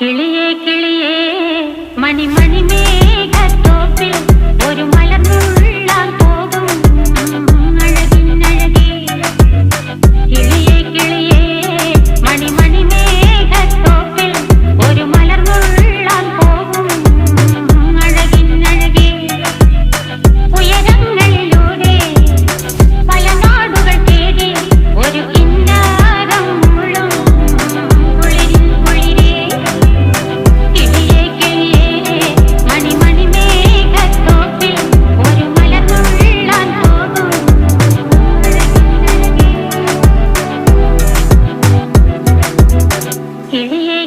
കിളിയേ കിളിയേ മണിമണി മേഘത്തോപ്പിൽ ഒരു മലർന്നുള്ളാൻ പോകും അഴകിനഴകേ. കിളിയേ കിളിയേ മണിമണി മേഘത്തോപ്പിൽ ഒരു മലർന്നുള്ളാൻ പോകും അഴകിനഴകേ. ഉയരങ്ങളിലൂടെ പല നാടുകൾ തേടി ഒരു കിന്നാരം മുഴും കുളിരിൻ കുളിരേ. കിളിയേ കിളിയേ മണിമണി മേഘത്തോപ്പിൽ ഒരു മലർന്നുള്ളാൻ പോകും അഴകിനഴകേ. കിളിയേ